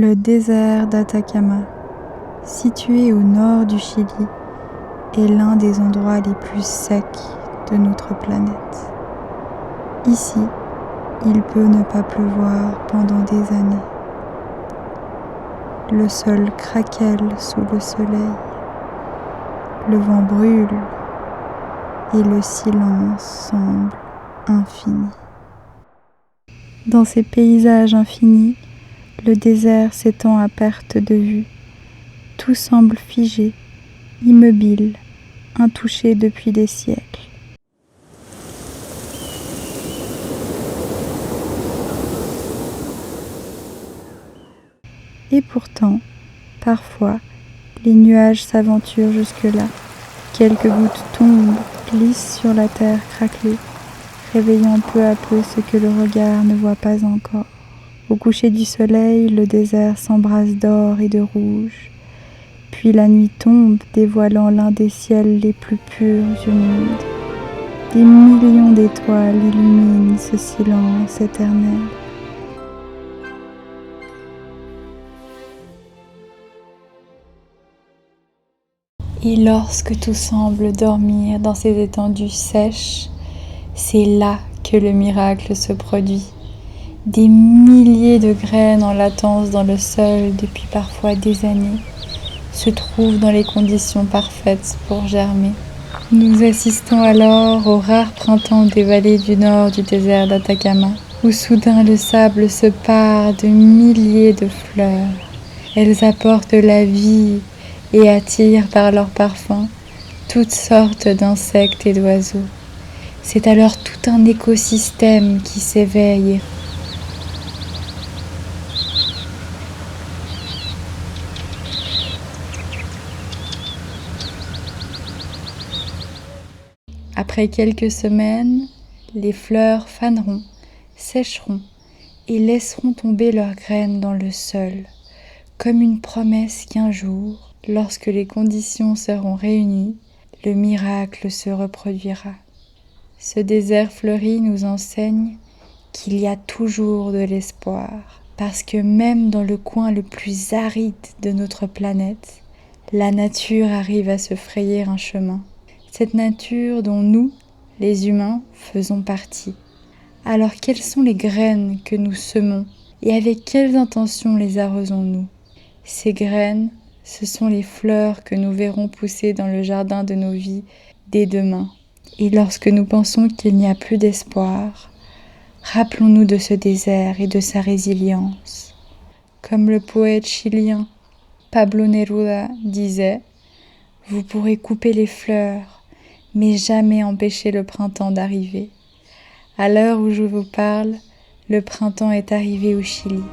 Le désert d'Atacama, situé au nord du Chili, est l'un des endroits les plus secs de notre planète. Ici, il peut ne pas pleuvoir pendant des années. Le sol craquelle sous le soleil, le vent brûle et le silence semble infini. Dans ces paysages infinis, le désert s'étend à perte de vue. Tout semble figé, immobile, intouché depuis des siècles. Et pourtant, parfois, les nuages s'aventurent jusque-là. Quelques gouttes tombent, glissent sur la terre craquelée, réveillant peu à peu ce que le regard ne voit pas encore. Au coucher du soleil, le désert s'embrase d'or et de rouge. Puis la nuit tombe, dévoilant l'un des ciels les plus purs du monde. Des millions d'étoiles illuminent ce silence éternel. Et lorsque tout semble dormir dans ces étendues sèches, c'est là que le miracle se produit. Des milliers de graines en latence dans le sol depuis parfois des années se trouvent dans les conditions parfaites pour germer. Nous assistons alors au rare printemps des vallées du nord du désert d'Atacama, où soudain le sable se pare de milliers de fleurs. Elles apportent la vie et attirent par leur parfum toutes sortes d'insectes et d'oiseaux. C'est alors tout un écosystème qui s'éveille. Après quelques semaines, les fleurs faneront, sécheront et laisseront tomber leurs graines dans le sol, comme une promesse qu'un jour, lorsque les conditions seront réunies, le miracle se reproduira. Ce désert fleuri nous enseigne qu'il y a toujours de l'espoir, parce que même dans le coin le plus aride de notre planète, la nature arrive à se frayer un chemin. Cette nature dont nous, les humains, faisons partie. Alors quelles sont les graines que nous semons et avec quelles intentions les arrosons-nous ? Ces graines, ce sont les fleurs que nous verrons pousser dans le jardin de nos vies dès demain. Et lorsque nous pensons qu'il n'y a plus d'espoir, rappelons-nous de ce désert et de sa résilience. Comme le poète chilien Pablo Neruda disait, « Vous pourrez couper les fleurs, mais jamais empêcher le printemps d'arriver. » À l'heure où je vous parle, le printemps est arrivé au Chili.